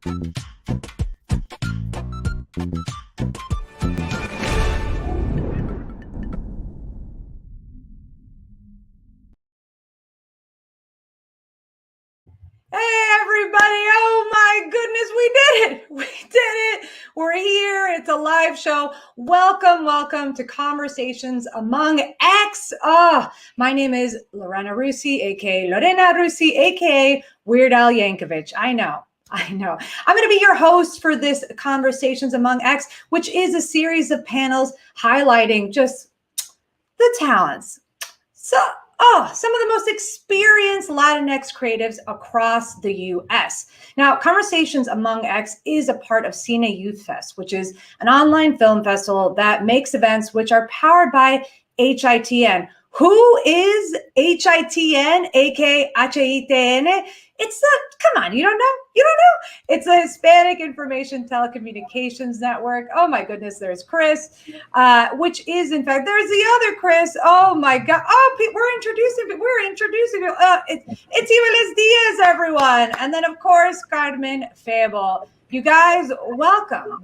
Hey, everybody. Oh, my goodness. We did it. We did it. We're here. It's a live show. Welcome to Conversations Among X. My name is Lorena Russi, a.k.a. Lorena Russi, a.k.a. Weird Al Yankovic. I know. I'm going to be your host for this Conversations Among X, which is a series of panels highlighting just the talents. Some of the most experienced Latinx creatives across the U.S. Now, Conversations Among X is a part of CINE Youth Fest, which is an online film festival that makes events which are powered by HITN. Who is HITN, aka HITN? Come on, you don't know? You don't know? It's a Hispanic Information Telecommunications Network. Oh my goodness, there's Chris, which is, in fact, there's the other Chris. Oh my God. Oh, we're introducing him. It's Ivelisse Diaz, everyone. And then, of course, Carmen, Febo. You guys, welcome.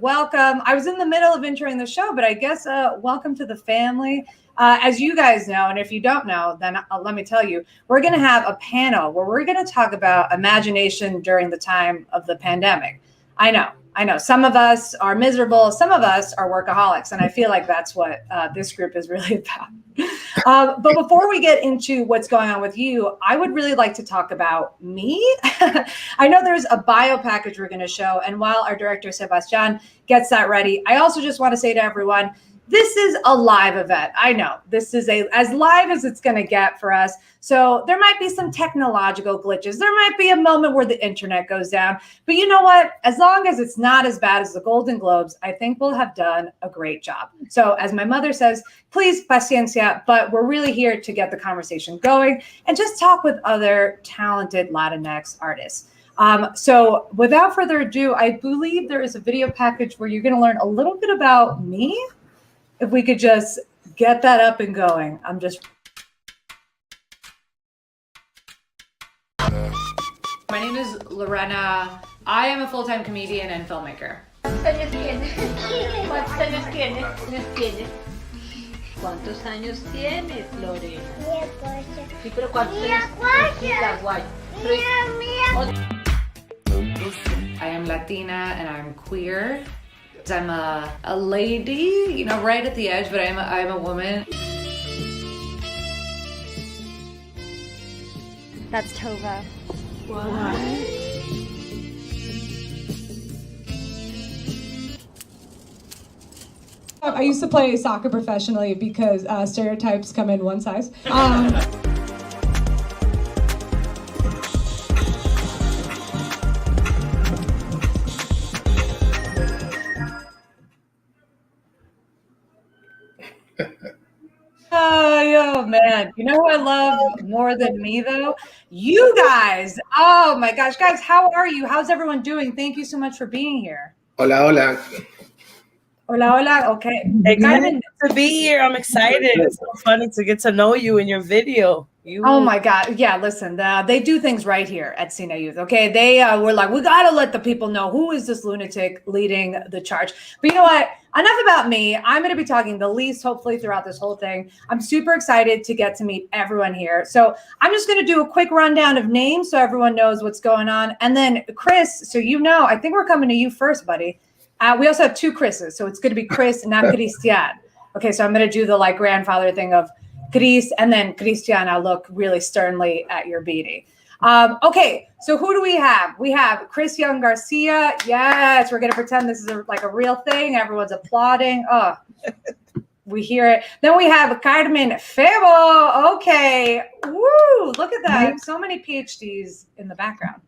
I was in the middle of introing the show, but I guess welcome to the family. As you guys know, and if you don't know, then let me tell you, we're going to have a panel where we're going to talk about imagination during the time of the pandemic. I know. Some of us are miserable. Some of us are workaholics. And I feel like that's what this group is really about. But before we get into what's going on with you, I would really like to talk about me. I know there's a bio package we're going to show. And while our director, Sebastian, gets that ready, I also just want to say to everyone, this is a live event. I know this is as live as it's going to get for us. So there might be some technological glitches. There might be a moment where the internet goes down. But you know what? As long as it's not as bad as the Golden Globes, I think we'll have done a great job. So as my mother says, please paciencia, but we're really here to get the conversation going and just talk with other talented Latinx artists. So without further ado, I believe there is a video package where you're going to learn a little bit about me. If we could just get that up and going. My name is Lorena. I am a full-time comedian and filmmaker. ¿Cuántos años tienes, Lorena? Sí, pero I am Latina and I'm queer. I'm a lady, right at the edge, but I'm a woman. That's Tova. What? I used to play soccer professionally because stereotypes come in one size. Oh man, you know who I love more than me though? You guys. Oh my gosh, guys, how are you? How's everyone doing? Thank you so much for being here. Hola. Okay. Hey, Carmen, to be here. I'm excited. It's so funny to get to know you in your video. Oh my God. Yeah, listen, they do things right here at CINE Youth. Okay. They were like, we got to let the people know who is this lunatic leading the charge. But you know what? Enough about me. I'm going to be talking the least, hopefully, throughout this whole thing. I'm super excited to get to meet everyone here. So I'm just going to do a quick rundown of names so everyone knows what's going on. And then Chris, so I think we're coming to you first, buddy. We also have two Chris's. So it's going to be Chris, not Kristian. Okay. So I'm going to do the grandfather thing of Chris, and then Kristian, I'll look really sternly at your beanie. Okay, so who do we have? We have Chris Yong-Garcia. Yes, we're going to pretend this is a real thing. Everyone's applauding. Oh, we hear it. Then we have Carmen Febo. Okay, woo, look at that. So many PhDs in the background.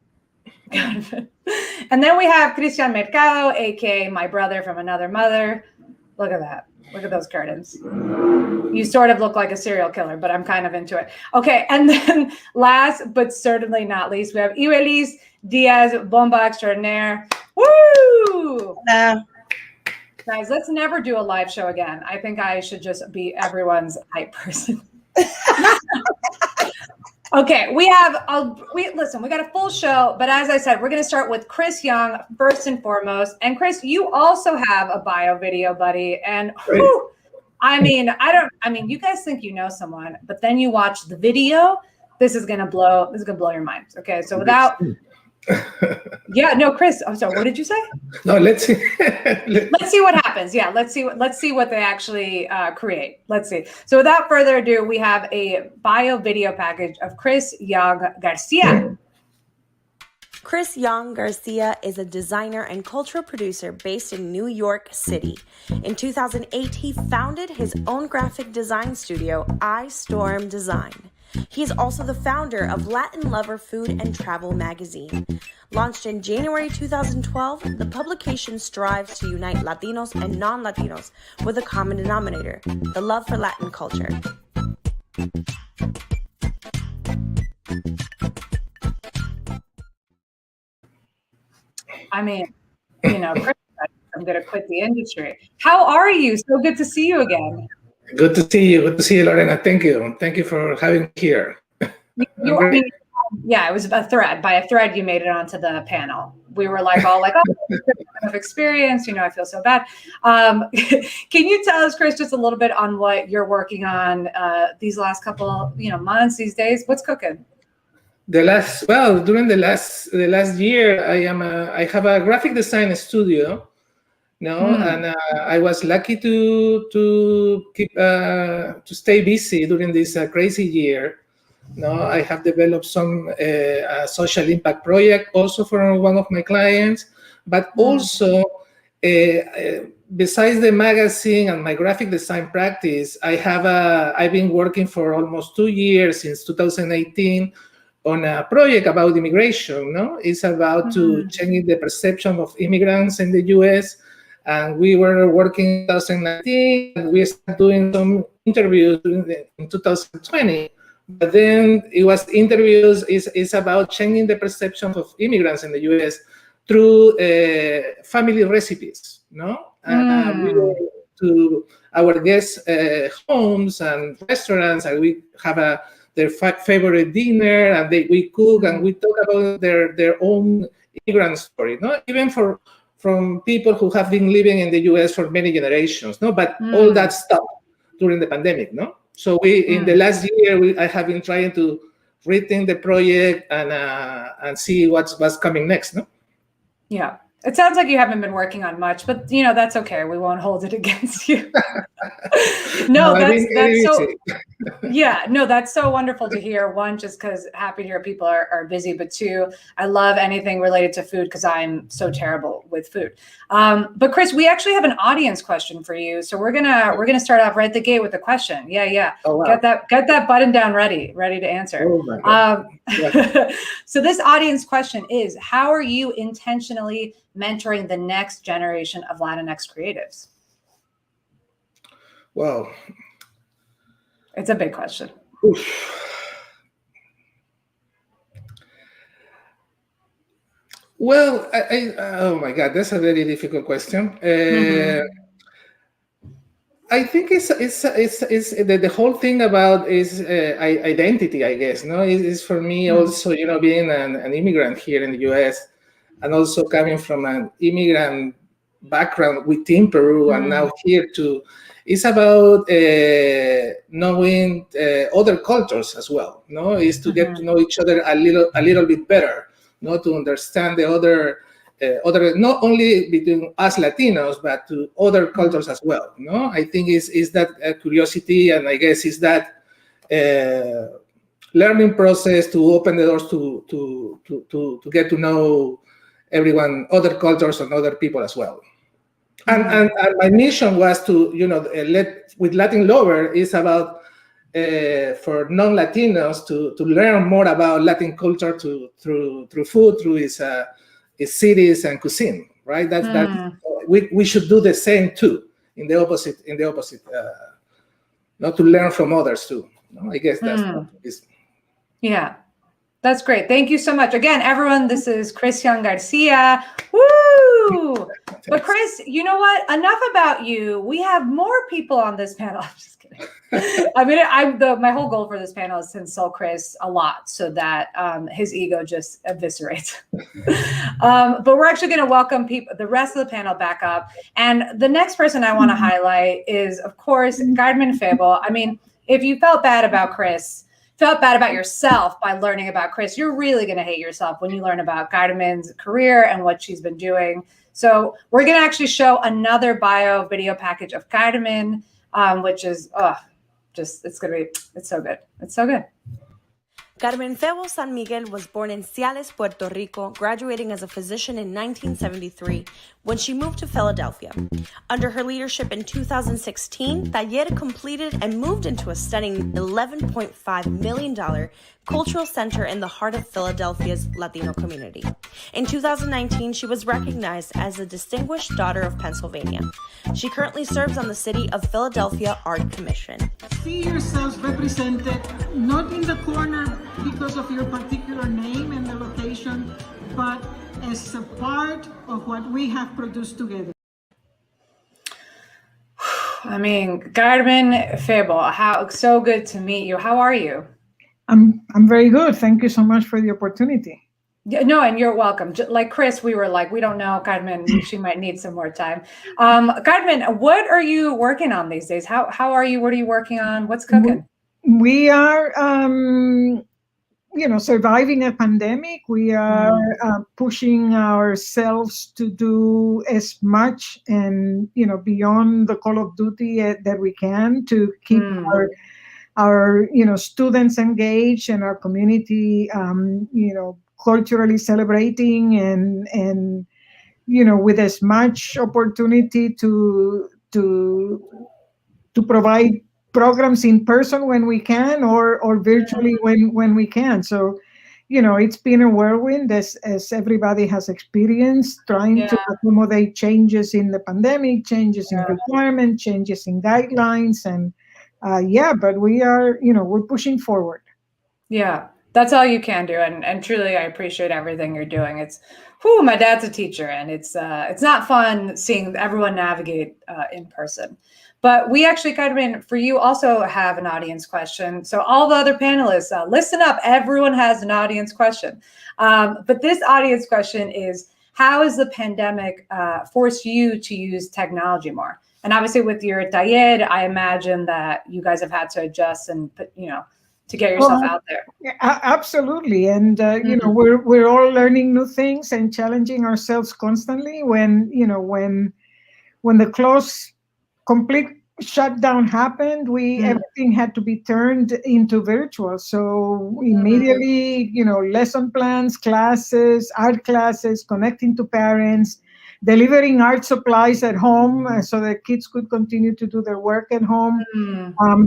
And then we have Kristian Mercado, aka my brother from another mother. Look at that. Look at those curtains. You sort of look like a serial killer, but I'm kind of into it. Okay, and then last but certainly not least, we have Ivelisse Diaz, Bomba Extraordinaire. Woo! Guys, let's never do a live show again. I think I should just be everyone's hype person. Okay, we listen, we got a full show, but as I said, we're going to start with Chris Young first and foremost. And Chris, you also have a bio video, buddy. And whew, you guys think you know someone, but then you watch the video, this is going to blow your minds. Okay, so Chris, I'm sorry, what did you say? No, let's see. Let's see what happens. Yeah, let's see what they actually create. Let's see. So without further ado, we have a bio video package of Chris Yong-Garcia. Chris Yong-Garcia is a designer and cultural producer based in New York City. In 2008, he founded his own graphic design studio, iStorm Design. He is also the founder of Latin Lover Food and Travel magazine. Launched in January 2012, the publication strives to unite Latinos and non-Latinos with a common denominator, the love for Latin culture. Chris, I'm going to quit the industry. How are you? So good to see you again. Good to see you. Good to see you, Lorena. Thank you. Thank you for having me here. It was a thread. By a thread, you made it onto the panel. We were all like, oh, of experience. I feel so bad. Can you tell us, Chris, just a little bit on what you're working on these last couple, months, these days? What's cooking? During the last year, I have a graphic design studio. And I was lucky to keep to stay busy during this crazy year. I have developed some social impact project also for one of my clients, but also besides the magazine and my graphic design practice, I've been working for almost 2 years, since 2018, on a project about immigration. It's about to changing the perception of immigrants in the U.S. And we were working in 2019, and we started doing some interviews in 2020. But then it was interviews is about changing the perception of immigrants in the U.S. through family recipes. And we go to our guests' homes and restaurants, and we have their favorite dinner, and we cook and we talk about their own immigrant story. Even from people who have been living in the U.S. for many generations, but all that stopped during the pandemic, So in the last year, I have been trying to rethink the project and see what's coming next, Yeah. It sounds like you haven't been working on much, but that's okay. We won't hold it against you. That's so wonderful to hear. One, just because happy to hear people are busy, but two, I love anything related to food because I'm so terrible with food. But Chris, we actually have an audience question for you, so we're gonna start off right at the gate with a question. Yeah. Oh, wow. Get that button down ready to answer. Oh, my God. So this audience question is: how are you intentionally mentoring the next generation of Latinx creatives? Wow. It's a big question. Oof. Well, oh my God, that's a very difficult question. I think it's the whole thing about is identity, I guess. Is for me also, being an immigrant here in the U.S. and also coming from an immigrant background within Peru and now here too. It's about knowing other cultures as well. Is to get to know each other a little bit better. To understand the other, not only between us Latinos, but to other cultures as well. I think is that curiosity, and I guess is that learning process to open the doors to get to know everyone, other cultures and other people as well. And my mission was to, with Latin Lover is about for non-Latinos to learn more about Latin culture through food, through its cities and cuisine, right? That we should do the same too. In the opposite, not to learn from others too. I guess that's yeah. That's great. Thank you so much. Again, everyone, this is Chris Yong-Garcia. Woo! But Chris, you know what? Enough about you. We have more people on this panel. I'm just kidding. I mean, my whole goal for this panel is to insult Chris a lot so that his ego just eviscerates. But we're actually going to welcome the rest of the panel back up. And the next person I want to highlight is, of course, Carmen Febo. I mean, if you felt bad about Chris, felt bad about yourself by learning about Chris, you're really going to hate yourself when you learn about Carmen's career and what she's been doing. So we're going to actually show another bio video package of Carmen, which is, it's so good. It's so good. Carmen Febo-San Miguel was born in Ciales, Puerto Rico, graduating as a physician in 1973 when she moved to Philadelphia. Under her leadership in 2016, Taller completed and moved into a stunning $11.5 million cultural center in the heart of Philadelphia's Latino community. In 2019, she was recognized as a Distinguished Daughter of Pennsylvania. She currently serves on the City of Philadelphia Art Commission. See yourselves represented not in the corner because of your particular name and the location, but as a part of what we have produced together. I mean, Carmen Febo, so good to meet you. How are you? I'm very good. Thank you so much for the opportunity. Yeah, no, and you're welcome. Like Chris, we were like, we don't know, Carmen, she might need some more time. Carmen, what are you working on these days? How are you? What are you working on? What's cooking? We are, surviving a pandemic. We are pushing ourselves to do as much and, beyond the call of duty that we can to keep our students engaged and our community, culturally celebrating and with as much opportunity to provide programs in person when we can or virtually when we can. So, it's been a whirlwind as everybody has experienced, trying to accommodate changes in the pandemic, changes in requirements, changes in guidelines. And but we are, we're pushing forward. Yeah, that's all you can do. And truly, I appreciate everything you're doing. My dad's a teacher, and it's not fun seeing everyone navigate in person. But we actually, Carmen, for you also have an audience question. So all the other panelists, listen up. Everyone has an audience question. But this audience question is, how has the pandemic forced you to use technology more? And obviously with your taller, I imagine that you guys have had to adjust and put, to get yourself out there. Yeah, absolutely. And, we're all learning new things and challenging ourselves constantly when the complete shutdown happened, everything had to be turned into virtual. So immediately, lesson plans, classes, art classes, connecting to parents, delivering art supplies at home so that kids could continue to do their work at home.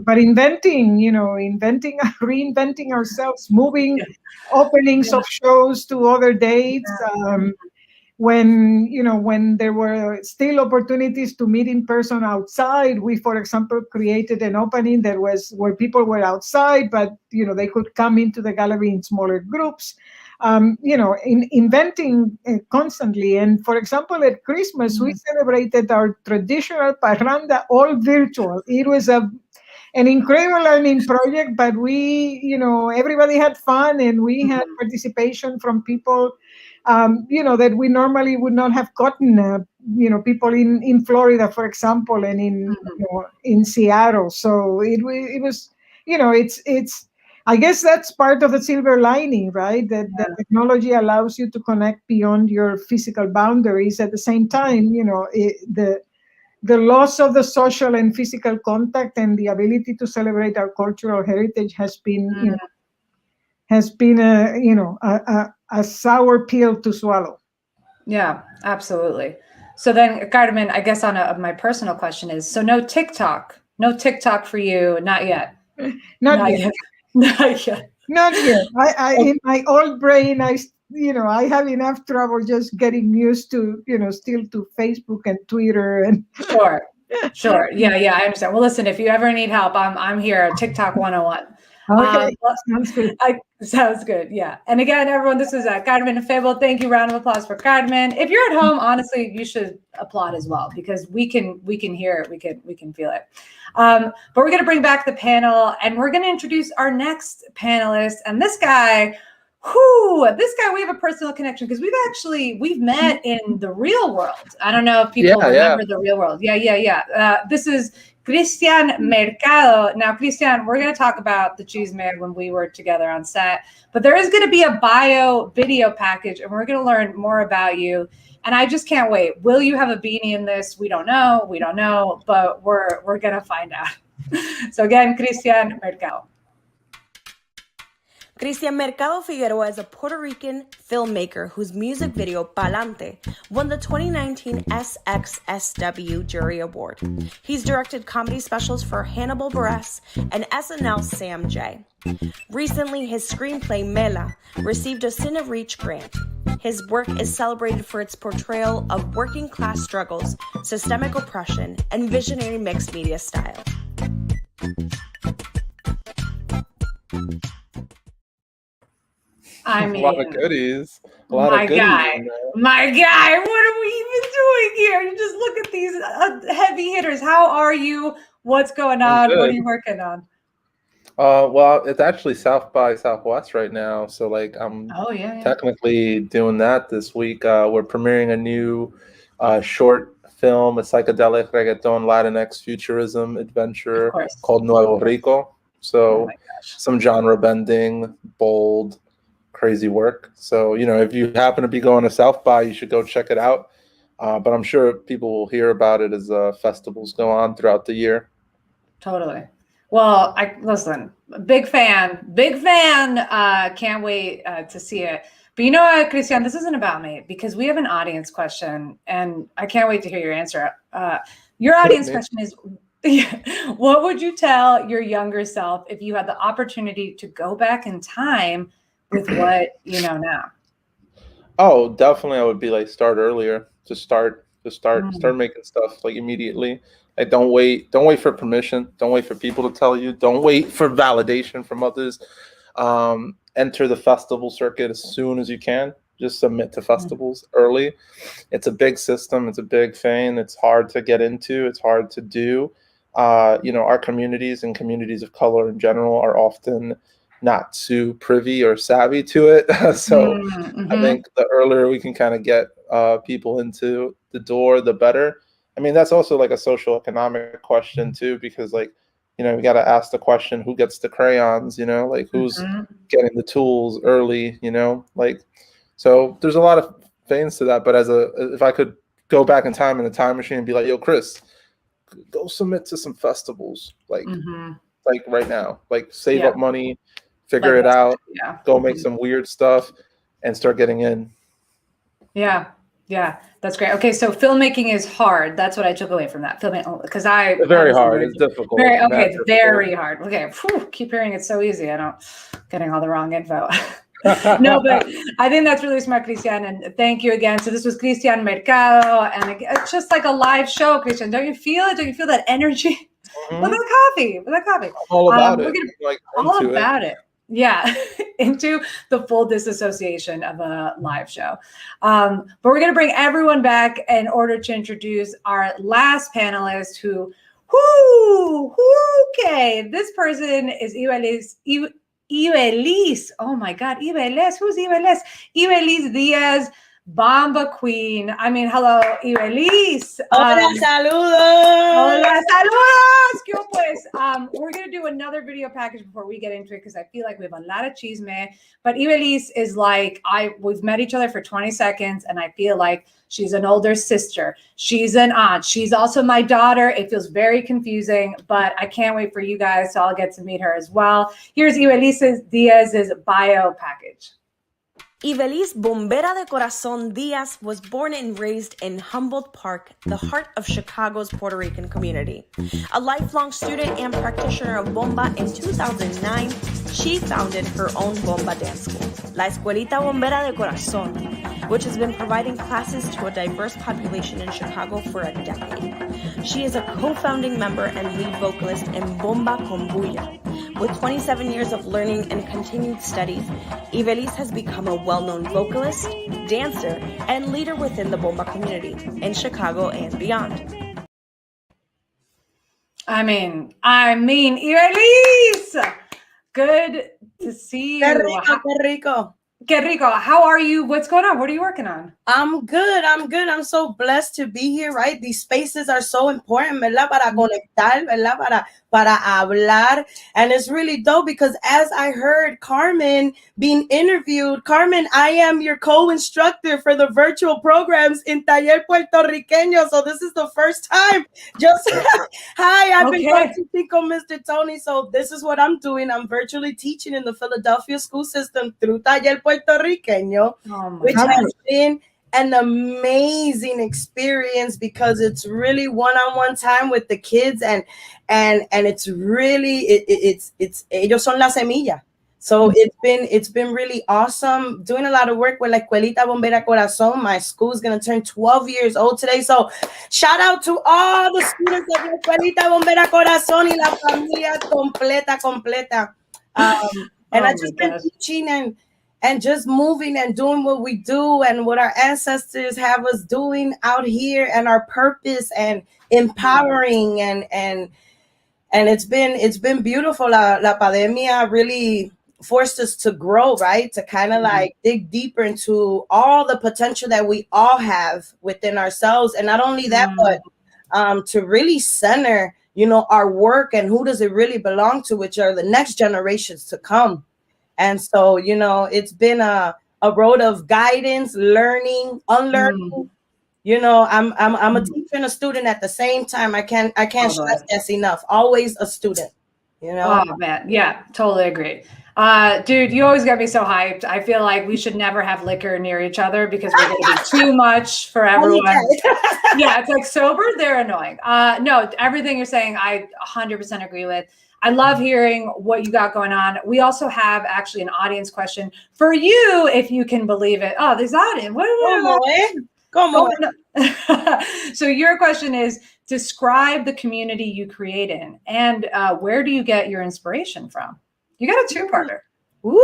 But reinventing ourselves, moving openings of shows to other dates. When there were still opportunities to meet in person outside, we, for example, created an opening that was where people were outside, but they could come into the gallery in smaller groups. Inventing constantly. And for example, at Christmas, we celebrated our traditional parranda all virtual. It was an incredible learning project, but everybody had fun, and we had participation from people that we normally would not have gotten, people in Florida, for example, and in Seattle. So it was, it's, I guess that's part of the silver lining, right? That technology allows you to connect beyond your physical boundaries. At the same time, the loss of the social and physical contact and the ability to celebrate our cultural heritage has been, a sour pill to swallow. Yeah, absolutely. So then, Carmen, I guess my personal question is, so no TikTok for you, not yet. Not yet. Not yet. Not yet. I in my old brain, I have enough trouble just getting used to, still to Facebook and Twitter and. Sure. Yeah, I understand. Well, listen, if you ever need help, I'm here. TikTok 101. Okay, sounds good. Sounds good. Yeah. And again, everyone, this is Carmen and Febo. Thank you. Round of applause for Carmen. If you're at home, honestly, you should applaud as well because we can hear it. We can feel it. But we're going to bring back the panel and we're going to introduce our next panelist. And this guy, we have a personal connection because we've met in the real world. I don't know if people remember the real world. Yeah. This is Kristian Mercado. Now, Kristian, we're going to talk about the Cheese Man when we were together on set, but there is going to be a bio video package and we're going to learn more about you. And I just can't wait. Will you have a beanie in this? We don't know, but we're going to find out. So again, Kristian Mercado. Kristian Mercado Figueroa is a Puerto Rican filmmaker whose music video, Pa'lante, won the 2019 SXSW Jury Award. He's directed comedy specials for Hannibal Buress and SNL's Sam J. Recently, his screenplay, Mela, received a CINE Reach grant. His work is celebrated for its portrayal of working class struggles, systemic oppression, and visionary mixed media style. I mean, a lot of goodies. My guy, what are we even doing here? You just look at these heavy hitters. How are you? What's going on? What are you working on? Well, it's actually South by Southwest right now. So like I'm technically doing that this week. We're premiering a new short film, a psychedelic reggaeton Latinx futurism adventure called Nuevo Rico. So some genre bending, bold, crazy work. So, if you happen to be going to South by, you should go check it out. But I'm sure people will hear about it as festivals go on throughout the year. Totally. Well, listen, big fan, can't wait to see it. But you know what, Kristian, this isn't about me because we have an audience question and I can't wait to hear your answer. Your audience question is, what would you tell your younger self if you had the opportunity to go back in time with what you know now? Oh, definitely. I would be like, start earlier. Start making stuff like immediately. Like, don't wait for permission. Don't wait for people to tell you. Don't wait for validation from others. Enter the festival circuit as soon as you can. Just submit to festivals early. It's a big system. It's a big thing. It's hard to get into. It's hard to do. Our communities and communities of color in general are often not too privy or savvy to it. So I think the earlier we can kind of get people into the door, the better. I mean, that's also like a social economic question too, because like, we got to ask the question, who gets the crayons, like who's getting the tools early, like, so there's a lot of things to that. But if I could go back in time in a time machine and be like, yo, Chris, go submit to some festivals, like right now, like save up money, figure it out, go make some weird stuff and start getting in. Yeah, that's great. Okay, so filmmaking is hard. That's what I took away from that. Filmmaking, because it's very hard. It's difficult. Very hard. Okay, keep hearing it's so easy. Getting all the wrong info. No, but I think that's really smart, Kristian, and thank you again. So this was Kristian Mercado, and it's just like a live show, Kristian. Don't you feel it? Don't you feel that energy? With a coffee. All about it. All about it. Yeah, into the full disassociation of a live show. But we're going to bring everyone back in order to introduce our last panelist okay, this person is Ivelisse. Oh my God, Ivelisse. Who's Ivelisse? Ivelisse Diaz, Bomba Queen. I mean, hello, Ivelisse. Hola, saludos. Hola, saludos. ¿Qué pues? We're going to do another video package before we get into it because I feel like we have a lot of chisme. But Ivelisse is like, we've met each other for 20 seconds and I feel like she's an older sister. She's an aunt. She's also my daughter. It feels very confusing, but I can't wait for you guys to all get to meet her as well. Here's Ivelisse Diaz's bio package. Ivelisse Bombera de Corazón Diaz was born and raised in Humboldt Park, the heart of Chicago's Puerto Rican community. A lifelong student and practitioner of Bomba, in 2009, she founded her own Bomba dance school, La Escuelita Bombera de Corazón, which has been providing classes to a diverse population in Chicago for a decade. She is a co-founding member and lead vocalist in Bomba con Bulla, With 27 years of learning and continued studies, Ivelisse has become a well-known vocalist, dancer, and leader within the Bomba community in Chicago and beyond. I mean, Ivelisse, good to see you. Qué rico, qué rico. Qué rico. How are you? What's going on? What are you working on? I'm good. I'm so blessed to be here, right? These spaces are so important, ¿verdad? Para conectar, ¿verdad? Para hablar. And it's really dope because as I heard Carmen being interviewed, Carmen, I am your co-instructor for the virtual programs in Taller Puertorriqueño. So this is the first time. Just, hi, I've been going to speak on Mr. Tony. So this is what I'm doing. I'm virtually teaching in the Philadelphia school system through Taller Puertorriqueño, which has been an amazing experience because it's really one-on-one time with the kids and it's really it's ellos son la semilla. So it's been really awesome doing a lot of work with La Escuelita Bombera Corazón. My school's gonna turn 12 years old today. So shout out to all the students of La Escuelita Bombera Corazón y la familia completa. And I just been teaching and just moving and doing what we do and what our ancestors have us doing out here and our purpose and empowering and it's been beautiful. La pandemia really forced us to grow, right? To kind of like dig deeper into all the potential that we all have within ourselves. And not only that, but to really center, our work and who does it really belong to, which are the next generations to come. And so, it's been a road of guidance, learning, unlearning. I'm a teacher and a student at the same time. I can't stress this enough. Always a student, Oh man, yeah, totally agree. Dude, you always get me so hyped. I feel like we should never have liquor near each other because we're going to be too much for everyone. Yeah, it's like sober, they're annoying. No, everything you're saying, I 100% agree with. I love hearing what you got going on. We also have actually an audience question for you, if you can believe it. Oh, there's audience. Come on. So your question is, describe the community you create in, and where do you get your inspiration from? You got a two-parter. Woo!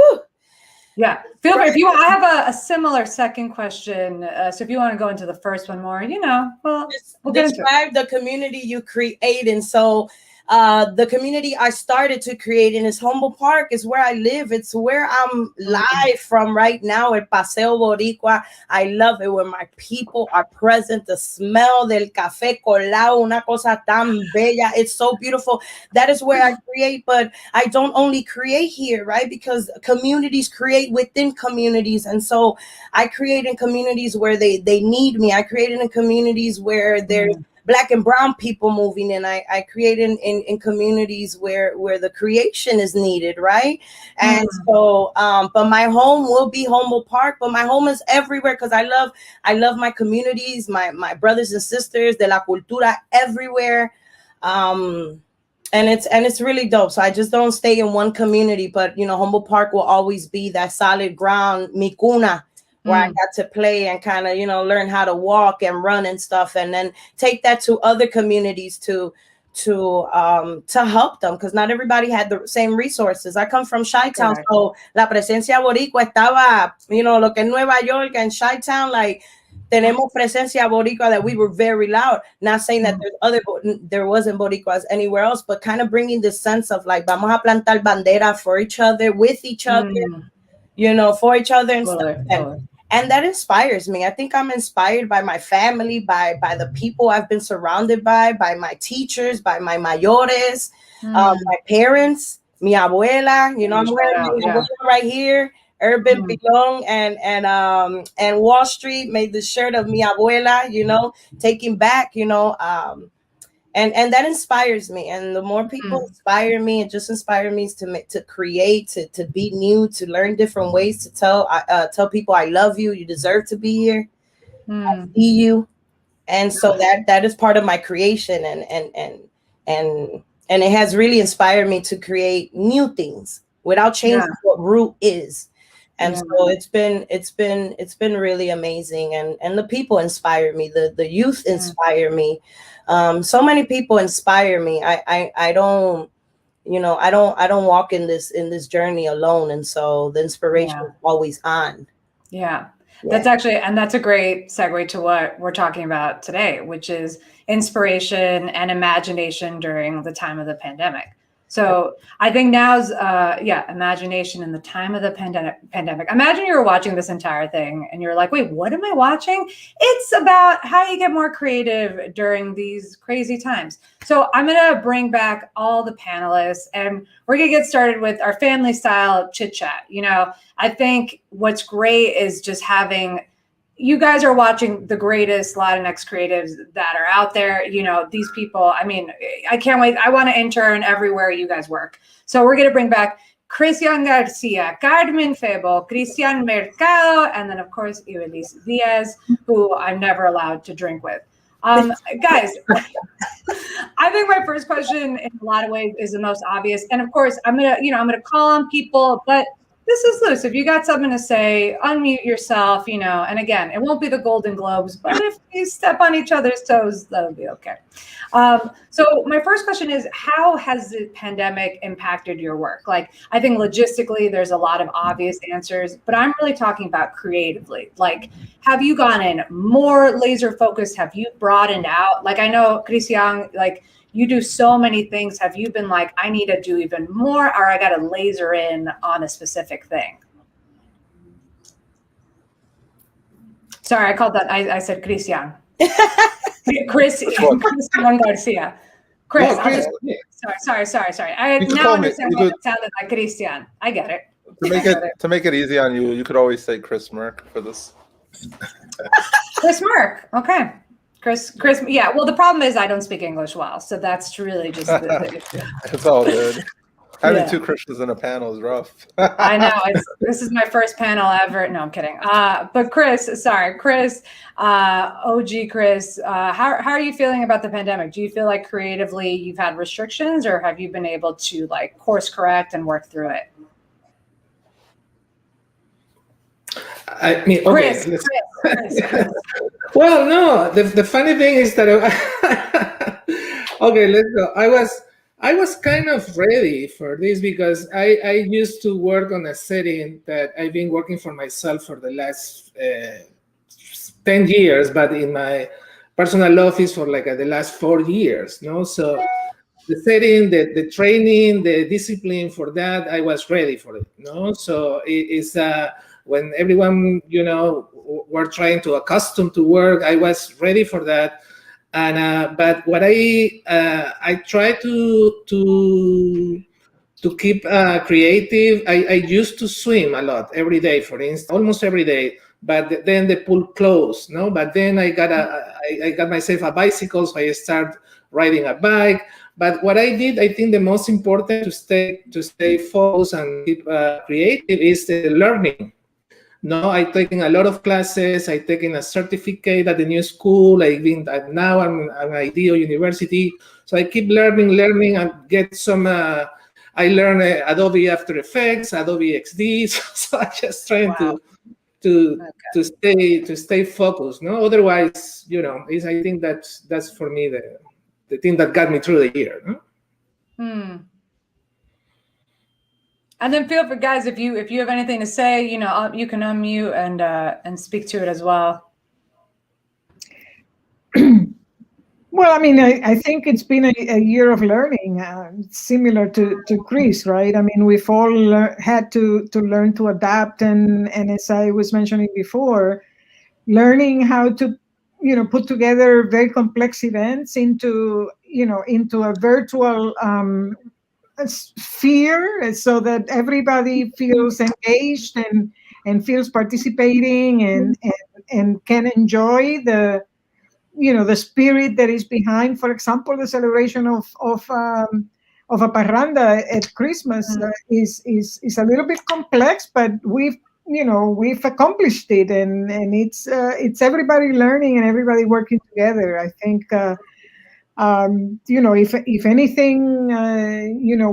Yeah, feel free. If you want, I have a similar second question. So if you want to go into the first one more, we'll get into it. Describe the community you create in. So the community I started to create in is Humboldt Park is where I live. It's where I'm live from right now at Paseo Boricua. I love it when my people are present. The smell del café colado, una cosa tan bella. It's so beautiful. That is where I create, but I don't only create here, right? Because communities create within communities. And so I create in communities where they need me. I create in communities where there's Black and brown people moving in. I create in communities where the creation is needed, right? And so, but my home will be Humboldt Park, but my home is everywhere because I love my communities, my brothers and sisters, de la cultura everywhere. And it's really dope. So I just don't stay in one community, but Humboldt Park will always be that solid ground, mi cuna, where I got to play and kind of, learn how to walk and run and stuff, and then take that to other communities to help them, because not everybody had the same resources. I come from Chi-Town, so la presencia boricua estaba, lo que es Nueva York and Chi-Town, like tenemos presencia boricua that we were very loud. Not saying that there wasn't boricuas anywhere else, but kind of bringing the sense of like, vamos a plantar bandera for each other, with each other, for each other and stuff. And that inspires me. I think I'm inspired by my family, by the people I've been surrounded by my teachers, by my mayores, my parents, mi abuela. I'm wearing my abuela right here. Urban Pilon and Wall Street made the shirt of mi abuela. Taking back. And that inspires me. And the more people inspire me, it just inspires me to create, to be new, to learn different ways to tell people I love you. You deserve to be here. I see you. And so that is part of my creation. And it has really inspired me to create new things without changing what root is. And so it's been really amazing. And the people inspire me. The youth inspire me. So many people inspire me. I don't, I don't walk in this journey alone, and so the inspiration is always on. Yeah. That's a great segue to what we're talking about today, which is inspiration and imagination during the time of the pandemic. So I think now's imagination in the time of the pandemic. Imagine you were watching this entire thing and you're like, wait, what am I watching? It's about how you get more creative during these crazy times. So I'm gonna bring back all the panelists and we're gonna get started with our family style chit chat. I think what's great is just having, you guys are watching the greatest Latinx creatives that are out there. These people, I mean, I can't wait. I want to intern everywhere you guys work. So we're going to bring back Yong-Garcia, Carmen, Febo, Kristian, Mercado, and then of course, Ivelisse, Diaz, who I'm never allowed to drink with. Guys, I think my first question in a lot of ways is the most obvious. And of course, I'm going to call on people, but this is loose. If you got something to say, unmute yourself, and again, it won't be the Golden Globes, but if you step on each other's toes, that'll be okay. So my first question is, how has the pandemic impacted your work? Like, I think logistically, there's a lot of obvious answers, but I'm really talking about creatively. Like, have you gone in more laser focused? Have you broadened out? Like, I know, Kristian, like, you do so many things. Have you been like, I need to do even more, or I got to laser in on a specific thing? Sorry, I called that. I said Kristian. Kristian Garcia. Chris. Sorry. I now understand why it sounded like Kristian. I get it. To make it easy on you, you could always say Chris Merck for this. Chris Merck. Okay. Chris, yeah. Well, the problem is I don't speak English well, so that's really just It's all good. Having two Christians in a panel is rough. I know. This is my first panel ever. No, I'm kidding. But Chris, OG Chris, how are you feeling about the pandemic? Do you feel like creatively you've had restrictions, or have you been able to like course correct and work through it? I mean, okay. Chris. Well, no. The funny thing is that okay, let's go. I was kind of ready for this because I used to work on a setting that I've been working for myself for the last 10 years, but in my personal office for like the last 4 years. So the setting, the training, the discipline for that, I was ready for it. So it's when everyone, were trying to accustom to work, I was ready for that. And but what I try to keep creative. I used to swim a lot every day, for instance, almost every day. But then the pool closed. But then I got myself a bicycle, so I started riding a bike. But what I did, I think the most important to stay focused and keep creative is the learning. I've taken a lot of classes. I've taken a certificate at the new school. Now I'm at IThe University. So I keep learning and get some. I learned Adobe After Effects, Adobe XD. So I'm just trying to stay focused. Otherwise, I think that's for me the thing that got me through the year. And then feel free, guys, if you have anything to say, you can unmute and speak to it as well. Well, I mean, I think it's been a year of learning, similar to Chris, right? I mean, we've all had to learn to adapt, and as I was mentioning before, learning how to, put together very complex events into a virtual sphere, so that everybody feels engaged and feels participating and can enjoy the spirit that is behind, for example, the celebration of a parranda at Christmas is a little bit complex, but we've accomplished it, and it's everybody learning and everybody working together. I think if anything,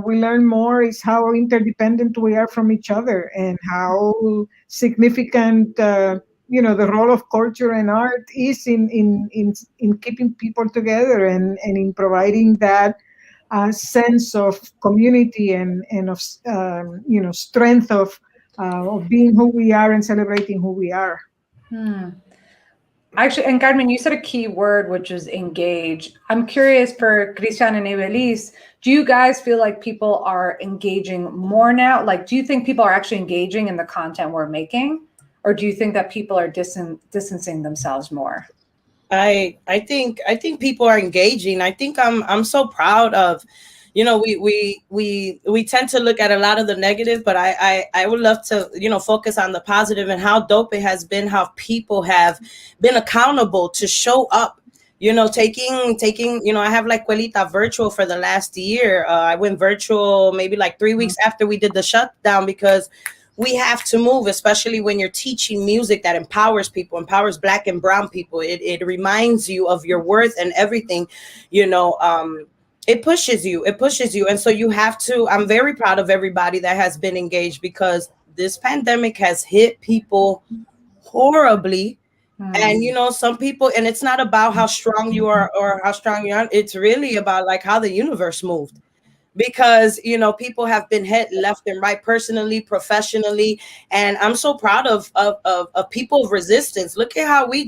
we learn more is how interdependent we are from each other, and how significant the role of culture and art is in keeping people together, and in providing that sense of community and of strength of being who we are and celebrating who we are. Actually, and Carmen, you said a key word, which is engage. I'm curious for Kristian and Ivelisse, do you guys feel like people are engaging more now? Like, do you think people are actually engaging in the content we're making? Or do you think that people are distancing themselves more? I think people are engaging. I think I'm so proud of, we tend to look at a lot of the negative, but I would love to, focus on the positive and how dope it has been, how people have been accountable to show up, taking, I have like Cuelita virtual for the last year. I went virtual maybe like 3 weeks after we did the shutdown, because we have to move, especially when you're teaching music that empowers people, empowers Black and brown people. It reminds you of your worth and everything, it pushes you. And so you have to, I'm very proud of everybody that has been engaged, because this pandemic has hit people horribly. And, some people, and it's not about how strong you are or how strong you are. It's really about like how the universe moved. Because people have been hit left and right, personally, professionally, and I'm so proud of people of resistance. Look at how we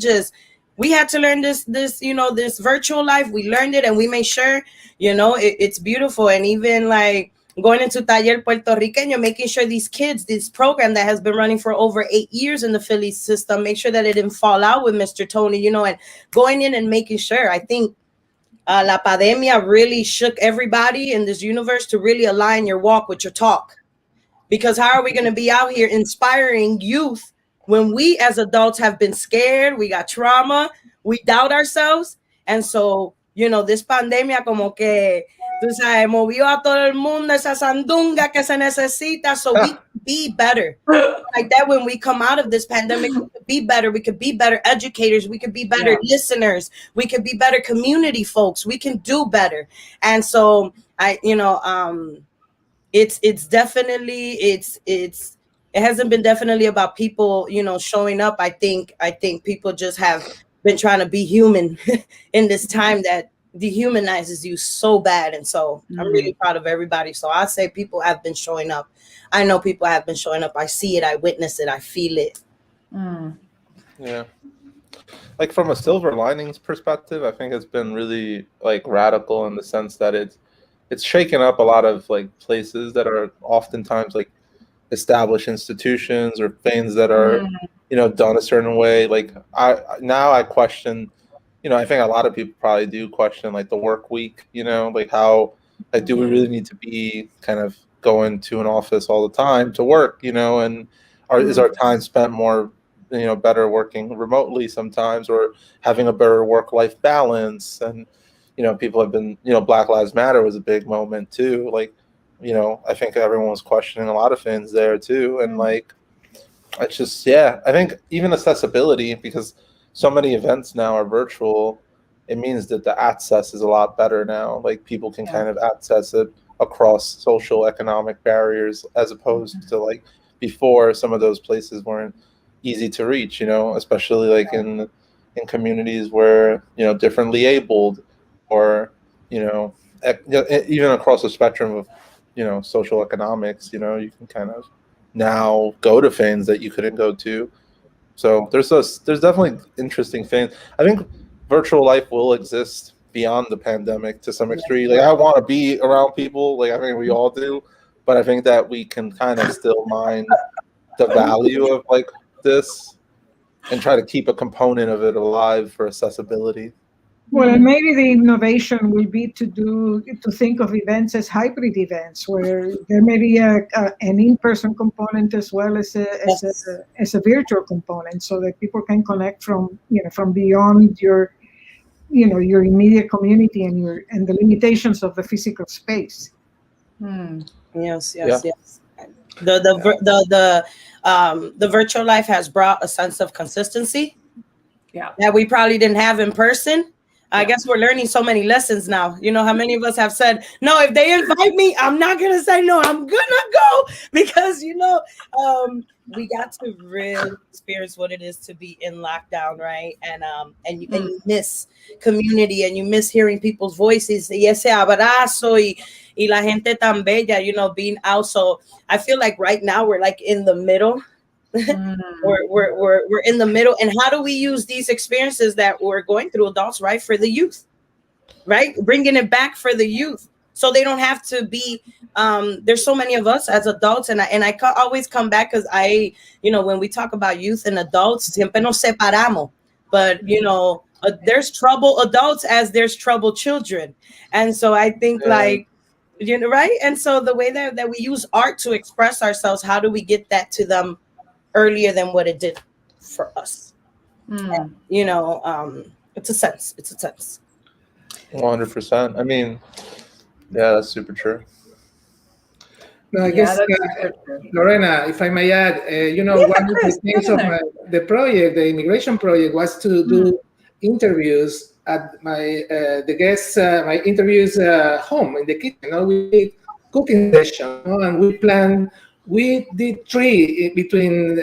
had to learn this virtual life. We learned it, and we made sure it's beautiful. And even like going into Taller Puerto Riqueño, making sure these kids, this program that has been running for over 8 years in the Philly system, make sure that it didn't fall out with Mr. Tony, and going in and making sure. I think La Pandemia really shook everybody in this universe to really align your walk with your talk. Because how are we going to be out here inspiring youth when we as adults have been scared, we got trauma, we doubt ourselves? And so, this pandemia como que, tú sabes, movió a todo el mundo esa sandunga que se necesita, so we be better. Like that, when we come out of this pandemic, we could be better. We could be better educators. We could be better listeners. We could be better community folks. We can do better. And so it's definitely, it hasn't been definitely about people, showing up. I think people just have been trying to be human in this time that dehumanizes you so bad. And so I'm really proud of everybody. So I say people have been showing up. I know people have been showing up. I see it. I witness it. I feel it. Yeah. Like from a silver linings perspective, I think it's been really like radical in the sense that it's shaken up a lot of like places that are oftentimes like established institutions or things that are, done a certain way. Like I question, I think a lot of people probably do question like the work week, like how, like, do we really need to be kind of going to an office all the time to work, and is our time spent more, better working remotely sometimes, or having a better work-life balance? And, people have been, Black Lives Matter was a big moment too. Like, I think everyone was questioning a lot of things there too. And like, it's just, I think even accessibility, because so many events now are virtual, it means that the access is a lot better now. Like people can kind of access it across social economic barriers, as opposed to like before, some of those places weren't easy to reach, especially like in communities where, differently abled, or, even across the spectrum of, social economics, you can kind of now go to things that you couldn't go to. So there's definitely interesting things. I think virtual life will exist beyond the pandemic to some extreme. Like I want to be around people, like I think we all do, but I think that we can kind of still mine the value of like this and try to keep a component of it alive for accessibility. Well, and maybe the innovation will be to think of events as hybrid events, where there may be an in-person component as well as a virtual component, so that people can connect from beyond your immediate community and the limitations of the physical space. Yes. The virtual life has brought a sense of consistency that we probably didn't have in person. I guess we're learning so many lessons now. You know, how many of us have said, no, if they invite me, I'm not going to say no, I'm going to go, because, you know, we got to really experience what it is to be in lockdown, right? And you miss community, and you miss hearing people's voices, y ese abrazo y la gente tan bella, you know, being out. So I feel like right now we're like in the middle. We're in the middle, and how do we use these experiences that we're going through, adults, right, for the youth, right? Bringing it back for the youth, so they don't have to be. There's so many of us as adults, and I always come back, because you know, when we talk about youth and adults, siempre nos separamos, but you know, there's trouble adults as there's trouble children, and so I think like, you know, right, and so the way that we use art to express ourselves, how do we get that to them earlier than what it did for us? And, you know, it's a sense. 100%. I mean, yeah, that's super true. No, I guess, Lorena, if I may add, you know, one of the things of the project, the immigration project, was to do interviews at the guests, my interviews home in the kitchen. You know, we did cooking session, you know, and we did 3 between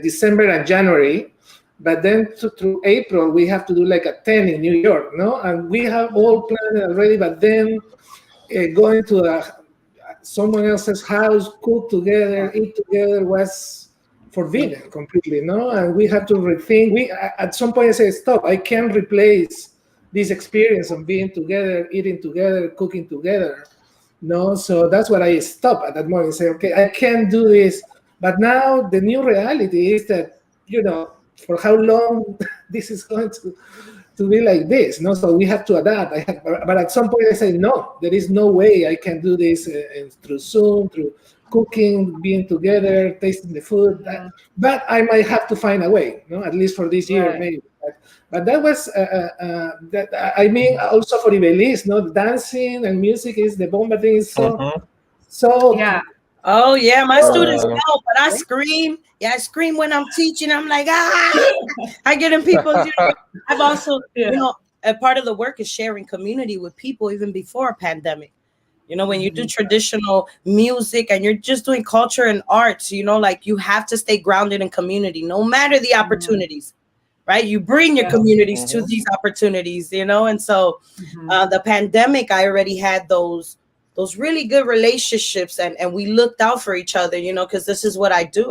December and January, but then through April, we have to do like a 10 in New York, no? And we have all planned already, but then going to someone else's house, cook together, eat together was forbidden completely, no? And we had to rethink. At some point I said, stop, I can't replace this experience of being together, eating together, cooking together. No, so that's what I stopped at that moment and say, okay, I can't do this. But now the new reality is that, you know, for how long this is going to be like this, no? So we have to adapt. But at some point I say, no, there is no way I can do this through Zoom, through cooking, being together, tasting the food. But I might have to find a way, no? At least for this year, maybe. But that was, that I mean, also for Ivelisse, no, dancing and music is the Bomba thing is so. Yeah. Oh yeah, my students know, but I scream. Yeah, I scream when I'm teaching. I'm like, I get in people's. You know, I've also, you know, a part of the work is sharing community with people even before a pandemic. You know, when you do traditional music and you're just doing culture and arts, you know, like you have to stay grounded in community, no matter the opportunities. Right, you bring your communities to these opportunities, you know, and so the pandemic, I already had those really good relationships, and we looked out for each other, you know, because this is what I do.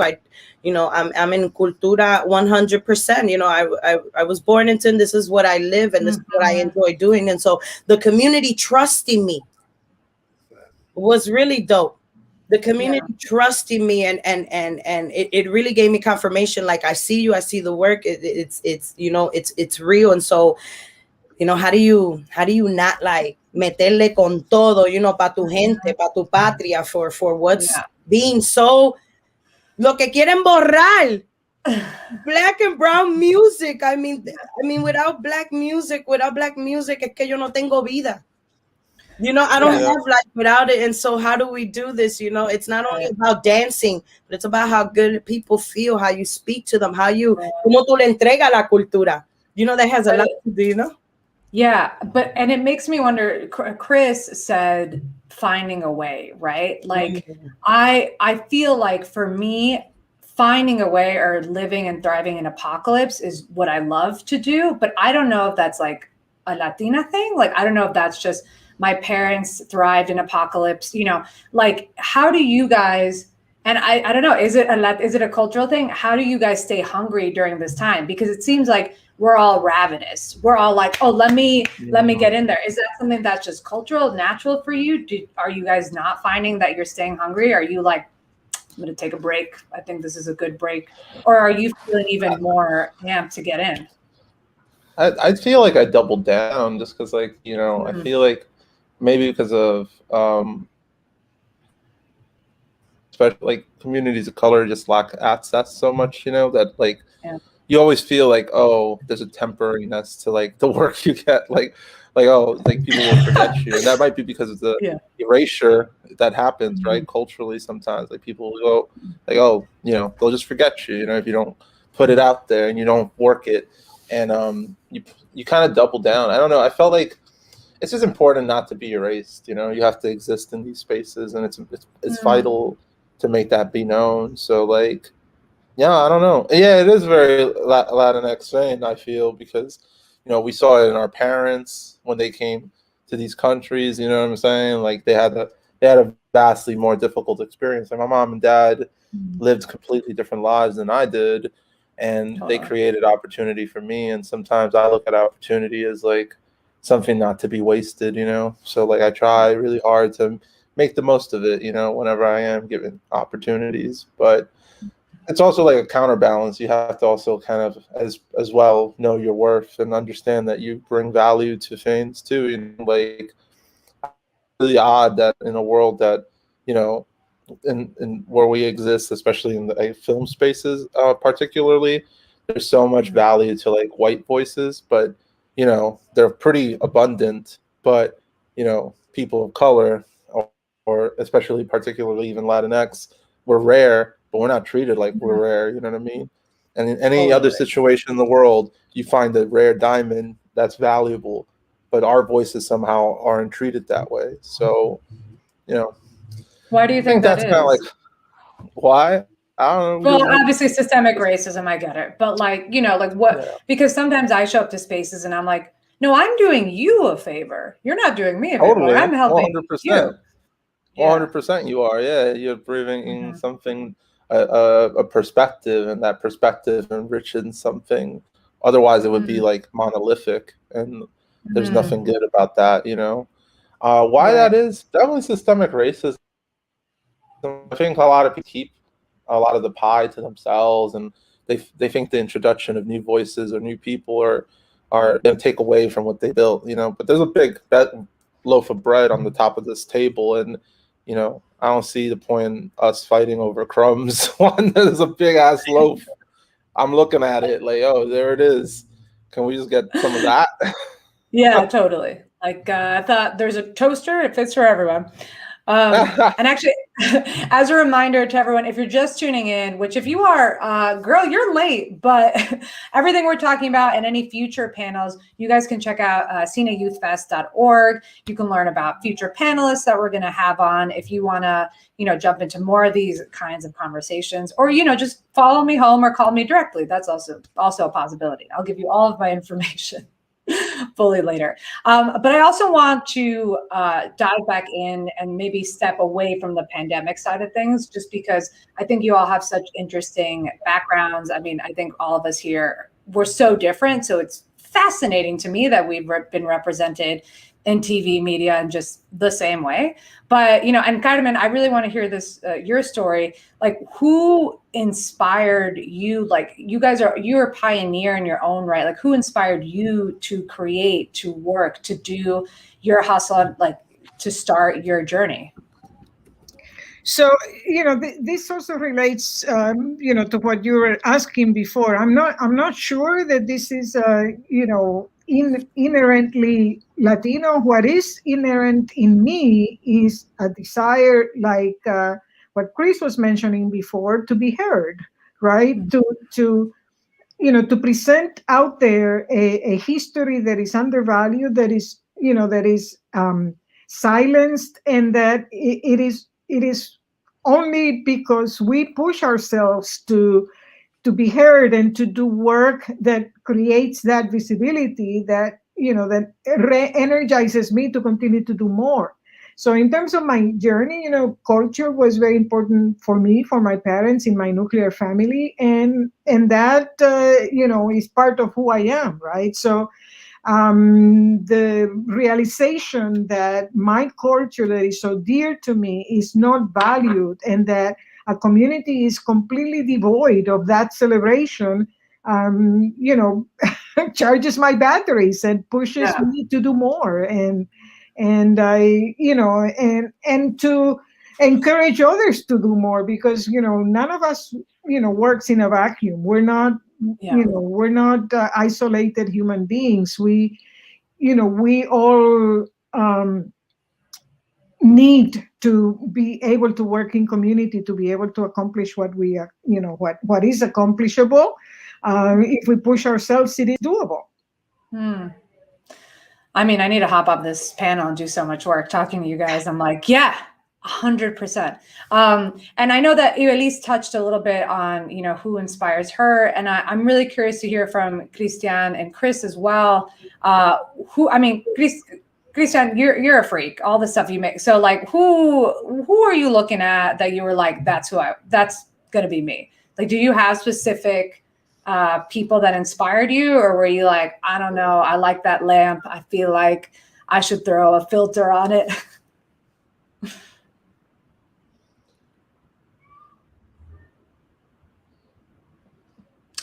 You know, I'm in cultura 100%. You know, I was born into, and this is what I live, and this is what I enjoy doing, and so the community trusting me was really dope. The community trusting me, and it really gave me confirmation. Like, I see you, I see the work. It's you know, it's real. And so, you know, how do you not like meterle con todo, you know, pa tu gente, pa tu patria, for what's being so lo que quieren borrar. Black and brown music. I mean, without black music, es que yo no tengo vida. You know, I don't have life without it. And so how do we do this? You know, it's not only about dancing, but it's about how good people feel, how you speak to them, how you, como tú le entregas la cultura. You know, that has a lot to do, you know? Yeah, and it makes me wonder, Chris said finding a way, right? Like, I feel like for me, finding a way or living and thriving in apocalypse is what I love to do, but I don't know if that's like a Latina thing. Like, I don't know if that's just my parents thrived in apocalypse, you know, like, how do you guys, and I don't know, is it a cultural thing? How do you guys stay hungry during this time? Because it seems like we're all ravenous. We're all like, oh, let me get in there. Is that something that's just cultural, natural for you? Are you guys not finding that you're staying hungry? Are you like, I'm going to take a break. I think this is a good break. Or are you feeling even more amped to get in? I feel like I doubled down just because, like, you know, I feel like maybe because of especially like communities of color just lack access so much, you know, that like you always feel like, oh, there's a temporariness to like the work you get, like oh, like people will forget you, and that might be because of the erasure that happens, right, culturally. Sometimes like people will go like, oh, you know, they'll just forget you, you know, if you don't put it out there and you don't work it. and you kind of double down. I don't know. I felt like it's just important not to be erased. You know, you have to exist in these spaces, and it's vital to make that be known. So like, yeah, I don't know. Yeah, it is very Latinx thing, I feel, because, you know, we saw it in our parents when they came to these countries. You know what I'm saying? Like they had a vastly more difficult experience. Like my mom and dad lived completely different lives than I did, and they created opportunity for me. And sometimes I look at opportunity as like something not to be wasted, you know? So like I try really hard to make the most of it, you know, whenever I am given opportunities. But it's also like a counterbalance. You have to also kind of as well know your worth and understand that you bring value to things too. You know, like really odd that in a world that, you know, in where we exist, especially in the film spaces, particularly, there's so much value to like white voices, but you know they're pretty abundant. But you know, people of color, or especially particularly even Latinx, we're rare, but we're not treated like we're rare. You know what I mean? And in any other situation in the world, you find a rare diamond that's valuable, but our voices somehow aren't treated that way. So, you know, Why do you think that that's kind of like why? I don't know. Well, obviously systemic racism, I get it. But like, you know, like what, because sometimes I show up to spaces and I'm like, no, I'm doing you a favor. You're not doing me a favor. Totally, I'm helping 100%. you. 100% you are. Yeah, you're bringing something, a perspective, and that perspective enriches something. Otherwise, it would be like monolithic, and there's nothing good about that, you know? Why that is? Definitely systemic racism. I think a lot of people keep a lot of the pie to themselves, and they think the introduction of new voices or new people are going to take away from what they built, you know? But there's a big loaf of bread on the top of this table, and you know, I don't see the point in us fighting over crumbs when there's a big ass loaf. I'm looking at it like, oh, there it is. Can we just get some of that? Yeah, totally. Like I thought there's a toaster, it fits for everyone. And actually, as a reminder to everyone, if you're just tuning in, which if you are, girl, you're late, but everything we're talking about and any future panels, you guys can check out CINEYouthFest.org. You can learn about future panelists that we're going to have on if you want to, you know, jump into more of these kinds of conversations, or, you know, just follow me home or call me directly. That's also a possibility. I'll give you all of my information fully later. But I also want to dive back in and maybe step away from the pandemic side of things, just because I think you all have such interesting backgrounds. I mean, I think all of us here, we're so different. So it's fascinating to me that we've been represented in TV media in just the same way. But, you know, and Carmen, I really want to hear this, your story. Like, who inspired you? Like, you're a pioneer in your own right. Like, who inspired you to create, to work, to do your hustle, like to start your journey? So, you know, this also relates, you know, to what you were asking before. I'm not sure that this is, you know, inherently Latino. What is inherent in me is a desire, like what Chris was mentioning before, to be heard, right? To you know, to present out there a history that is undervalued, that is, you know, that is silenced, and that it is only because we push ourselves to be heard and to do work that creates that visibility that, you know, that re-energizes me to continue to do more. So in terms of my journey, you know, culture was very important for me, for my parents, in my nuclear family, and that you know, is part of who I am, right? So the realization that my culture that is so dear to me is not valued, and that a community is completely devoid of that celebration, you know, charges my batteries and pushes me to do more. And I, you know, and to encourage others to do more, because, you know, none of us, you know, works in a vacuum. We're not, you know, we're not isolated human beings. We, you know, we all need to be able to work in community to be able to accomplish what we are, you know, what is accomplishable. if we push ourselves, it is doable. I mean, I need to hop up this panel and do so much work talking to you guys. I'm like, yeah, 100%. And I know that Ivelisse touched a little bit on, who inspires her. And I'm really curious to hear from Kristian and Chris as well. Kristian, you're a freak, all the stuff you make. So like, who are you looking at that you were like, that's going to be me? Like, do you have specific people that inspired you, or were you like, I don't know, I like that lamp, I feel like I should throw a filter on it?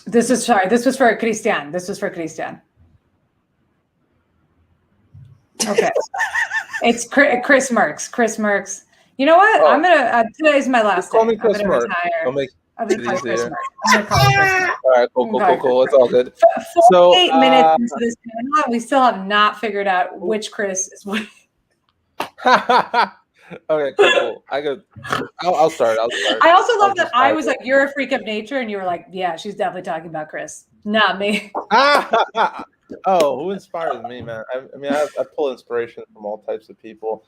This was for Kristian. Okay. It's Chris Merks. You know what? I'm gonna today's my last day. I'm gonna retire. I'll make it easier. All right, cool. It's all good. 48 minutes into this panel, we still have not figured out which Chris is what. Okay, cool. I'll start. I also love that I was like, "You're a freak of nature," and you were like, "Yeah, she's definitely talking about Chris, not me." Oh, who inspires me, man? I pull inspiration from all types of people.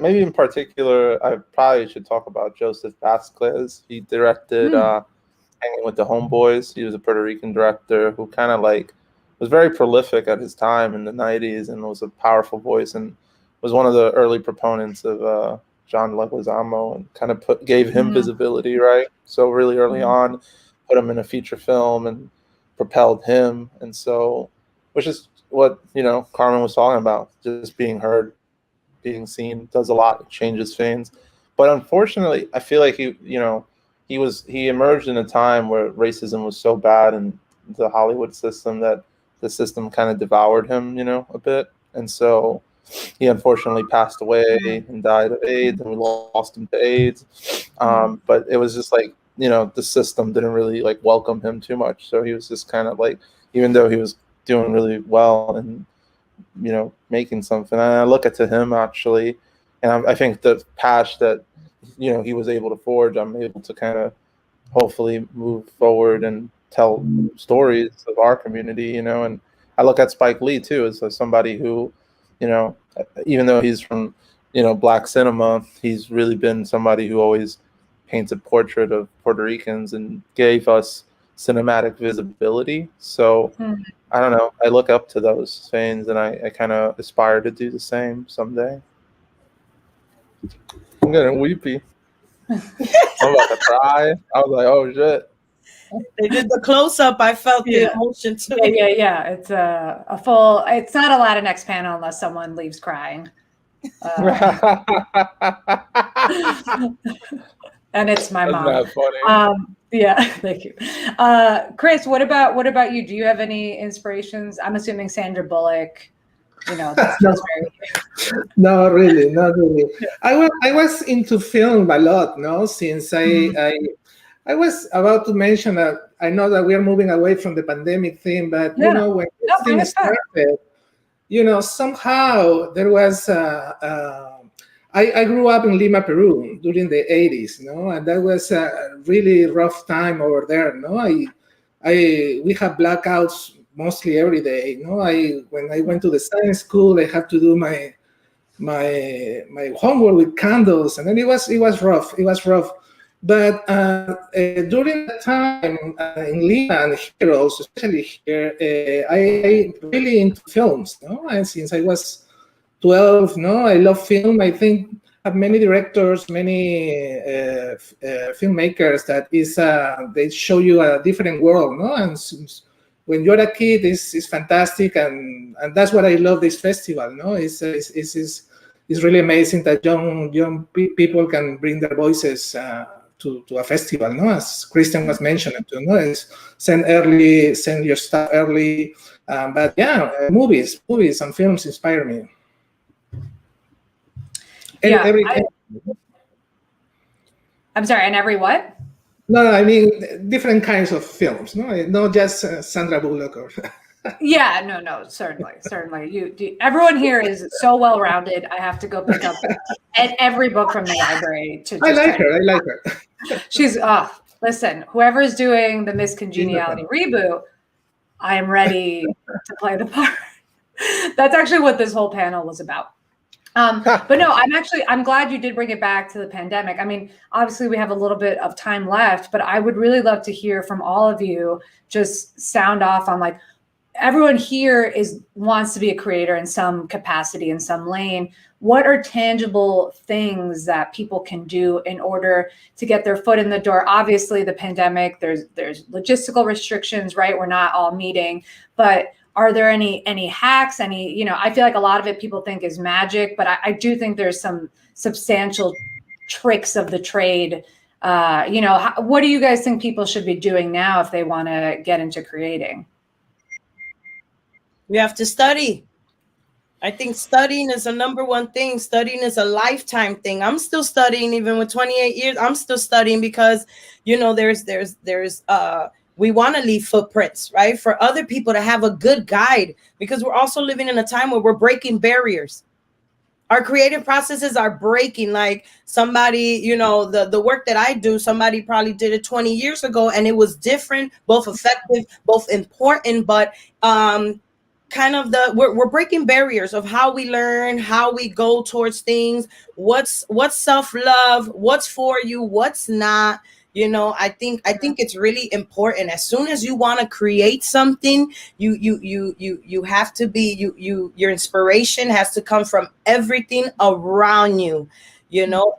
Maybe in particular, I probably should talk about Joseph Vasquez. He directed Hanging with the Homeboys. He was a Puerto Rican director who kind of like was very prolific at his time in the 90s and was a powerful voice and was one of the early proponents of John Leguizamo and kind of gave him visibility, right? So really early on, put him in a feature film and propelled him. And so, which is what, Carmen was talking about, just being heard, being seen, does a lot. It changes things. But unfortunately, I feel like he emerged in a time where racism was so bad in the Hollywood system that the system kind of devoured him, a bit. And so he unfortunately passed away and died of AIDS, and we lost him to AIDS. But it was just like, the system didn't really like welcome him too much. So he was just kind of like, even though he was doing really well and, making something, and I look at to him actually, and I think the patch that, he was able to forge, I'm able to kind of hopefully move forward and tell stories of our community, and I look at Spike Lee too as somebody who, even though he's from, Black cinema, he's really been somebody who always paints a portrait of Puerto Ricans and gave us cinematic visibility. So I don't know, I look up to those things and I kind of aspire to do the same someday. I'm getting weepy. I'm about to cry. I was like, oh shit. They did the close-up. I felt the emotion too. Yeah. It's a full. It's not a Latinx panel unless someone leaves crying. And it's my mom. That's not funny. Yeah, thank you. Chris, what about you? Do you have any inspirations? I'm assuming Sandra Bullock. That's very. No, really, not really. I was into film a lot, no, since I was about to mention that I know that we are moving away from the pandemic thing, but when this thing started, somehow there was. I grew up in Lima, Peru during the 80s, and that was a really rough time over there. We have blackouts mostly every day. When I went to the science school, I had to do my homework with candles, and then it was rough. It was rough. But during that time in Lima and here also, especially here, I really into films. And since I was 12, I love film. I think have many directors, many filmmakers that they show you a different world. And when you're a kid, it's fantastic, and that's what I love this festival. It's really amazing that young people can bring their voices to a festival. As Kristian was mentioning, send your stuff early. But yeah, movies and films inspire me. I'm sorry, and every what? No, I mean different kinds of films. Not just Sandra Bullock or. Yeah, no, certainly. Everyone here is so well-rounded. I have to go pick up every book from the library. I like her. She's listen, whoever's doing the Miss Congeniality reboot, I am ready to play the part. That's actually what this whole panel was about. But no, I'm glad you did bring it back to the pandemic. I mean, obviously we have a little bit of time left, but I would really love to hear from all of you, just sound off on like, everyone here wants to be a creator in some capacity, in some lane. What are tangible things that people can do in order to get their foot in the door? Obviously, the pandemic, there's logistical restrictions, right? We're not all meeting, but are there any hacks? I feel like a lot of it people think is magic, but I do think there's some substantial tricks of the trade. What do you guys think people should be doing now if they want to get into creating? You have to study. I think studying is the number one thing. Studying is a lifetime thing. I'm still studying, even with 28 years. I'm still studying because, we want to leave footprints, right? For other people to have a good guide, because we're also living in a time where we're breaking barriers. Our creative processes are breaking. Like somebody, the work that I do, somebody probably did it 20 years ago and it was different, both effective, both important, but we're breaking barriers of how we learn, how we go towards things, what's self-love, what's for you, what's not. I think it's really important. As soon as you want to create something, you have to be your inspiration has to come from everything around you,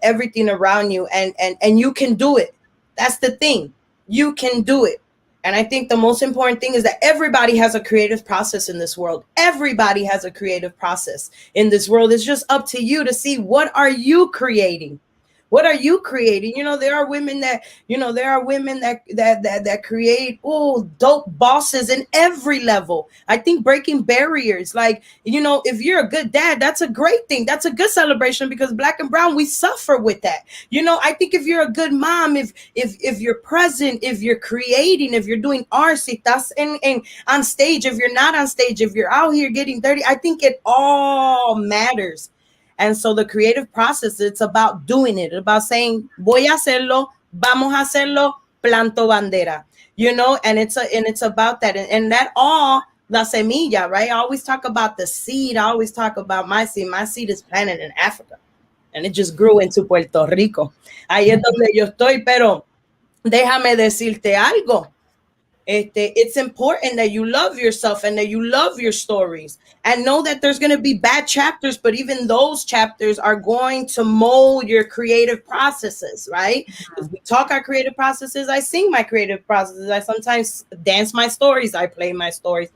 everything around you, and you can do it. That's the thing. You can do it. And I think the most important thing is that everybody has a creative process in this world. Everybody has a creative process in this world. It's just up to you to see, what are you creating? What are you creating? There are women that create dope bosses in every level. I think breaking barriers, like, if you're a good dad, that's a great thing. That's a good celebration, because Black and brown, we suffer with that. I think if you're a good mom, if you're present, if you're creating, if you're doing art, si estás on stage, if you're not on stage, if you're out here getting dirty, I think it all matters. And so the creative process, it's about doing it, about saying, voy a hacerlo, vamos a hacerlo, planto bandera, and it's about that. And that all, la semilla, right? I always talk about the seed. I always talk about my seed. My seed is planted in Africa, and it just grew into Puerto Rico. Ahí es donde yo estoy, pero déjame decirte algo. It's important that you love yourself and that you love your stories, and know that there's going to be bad chapters, but even those chapters are going to mold your creative processes, right? Because we talk our creative processes, I sing my creative processes, I sometimes dance my stories, I play my stories,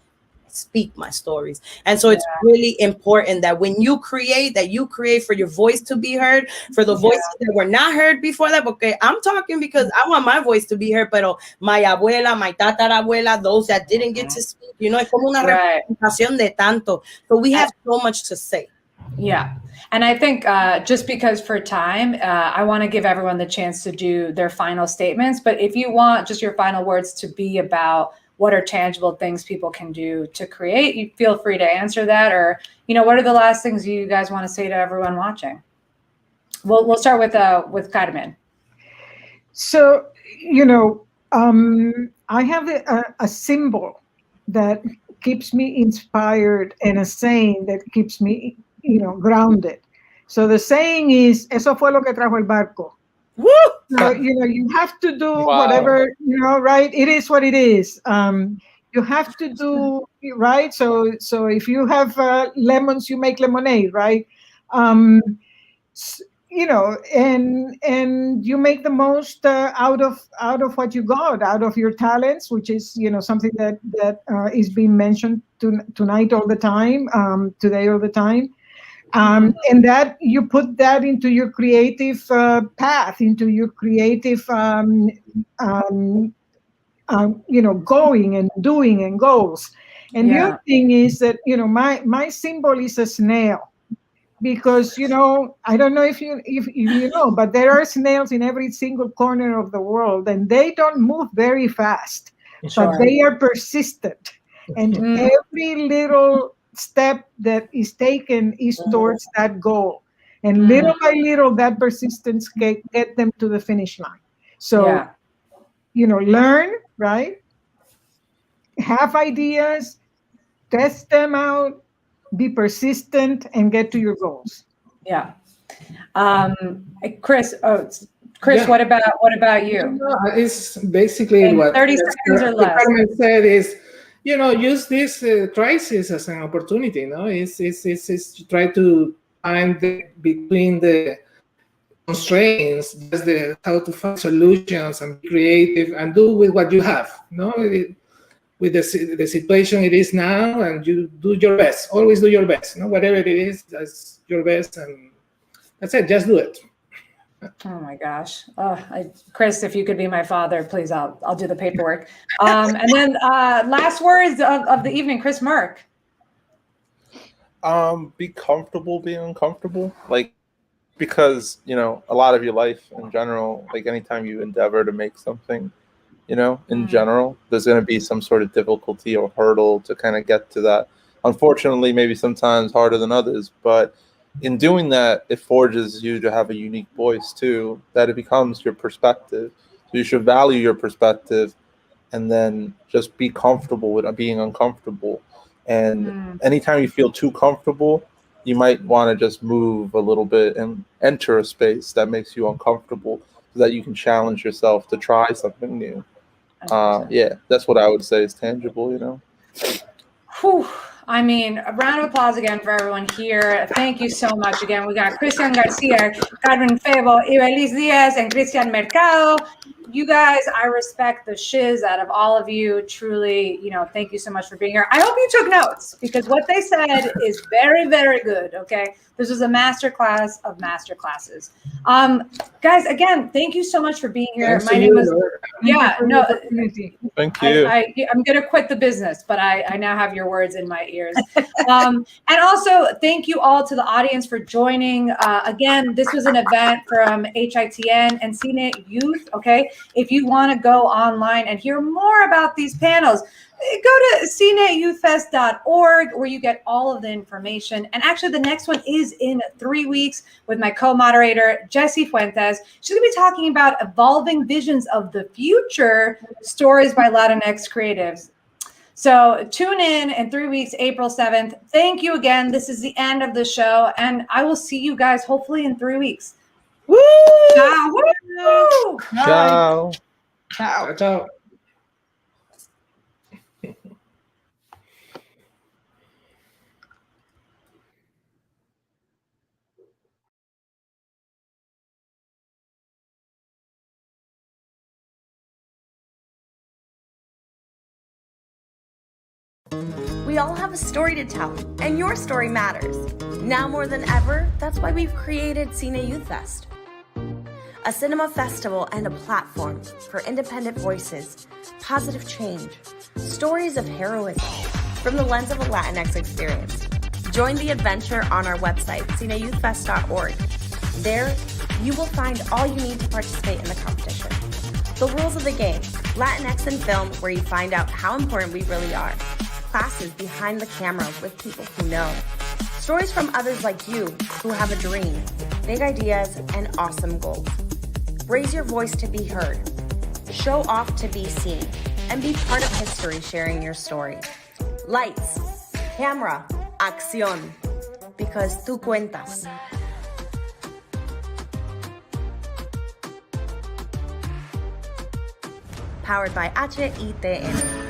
speak my stories. And so it's really important that when you create, that you create for your voice to be heard, for the voices that were not heard before that. Okay, I'm talking because I want my voice to be heard, pero my abuela, my tatarabuela, those that didn't get to speak, es como una representación de tanto. So we have so much to say. Yeah. And I think just because for time, I want to give everyone the chance to do their final statements. But if you want just your final words to be about what are tangible things people can do to create, you feel free to answer that. Or, what are the last things you guys want to say to everyone watching? We'll start with Carmen. So, I have a symbol that keeps me inspired, and a saying that keeps me, grounded. So the saying is, eso fue lo que trajo el barco. Woo! So, you have to do whatever, right? It is what it is. You have to do, right? So if you have lemons, you make lemonade, right? And you make the most out of what you got, out of your talents, which is, something that is being mentioned tonight all the time, today all the time. And that you put that into your creative path, into your creative, going and doing and goals. And the other thing is that, my symbol is a snail, because, I don't know if you know, but there are snails in every single corner of the world, and they don't move very fast, but they are persistent. And every little step that is taken is towards that goal, and little by little that persistence get them to the finish line. So learn, right? Have ideas, test them out, be persistent, and get to your goals. Yeah. Chris, Yeah. what about you? It's basically And what 30 seconds or less. Carmen said is, use this crisis as an opportunity. It's try to find between the constraints, just how to find solutions and be creative and do with what you have. With the situation it is now, and you do your best. Always do your best. Whatever it is, that's your best, and that's it. Just do it. Oh my gosh, Chris, if you could be my father, please, I'll do the paperwork. And then last words of the evening, Chris Merck. Be comfortable being uncomfortable, because a lot of your life in general, anytime you endeavor to make something, in general, there's going to be some sort of difficulty or hurdle to kind of get to that. Unfortunately, maybe sometimes harder than others, but in doing that, it forges you to have a unique voice too, that it becomes your perspective. So you should value your perspective and then just be comfortable with being uncomfortable. And anytime you feel too comfortable, you might want to just move a little bit and enter a space that makes you uncomfortable so that you can challenge yourself to try something new. Yeah, that's what I would say is tangible, Whew. I mean, a round of applause again for everyone here. Thank you so much again. We got Kristian-Garcia, Carmen Febo, Ivelisse Diaz, and Kristian Mercado. You guys, I respect the shiz out of all of you. Truly, thank you so much for being here. I hope you took notes because what they said is very, very good. Okay. This was a masterclass of masterclasses. Guys, again, thank you so much for being here. Thanks My name was, Thank you. I'm going to quit the business, but I now have your words in my ears. And also thank you all to the audience for joining. Again, this was an event from HITN and CINE Youth. Okay. If you want to go online and hear more about these panels, go to cineyouthfest.org where you get all of the information. And actually the next one is in 3 weeks with my co-moderator, Jessie Fuentes. She's going to be talking about evolving visions of the future, stories by Latinx creatives. So tune in 3 weeks, April 7th. Thank you again. This is the end of the show, and I will see you guys hopefully in 3 weeks. Woo! Ciao. Woo! Ciao. Ciao. Ciao. We all have a story to tell, and your story matters. Now more than ever, that's why we've created CINE Youth Fest, a cinema festival and a platform for independent voices, positive change, stories of heroism from the lens of a Latinx experience. Join the adventure on our website, cineyouthfest.org. There, you will find all you need to participate in the competition. The rules of the game, Latinx in film, where you find out how important we really are. Classes behind the camera with people who know. Stories from others like you who have a dream, big ideas, and awesome goals. Raise your voice to be heard. Show off to be seen. And be part of history sharing your story. Lights, camera, acción. Because tú cuentas. Powered by IThe.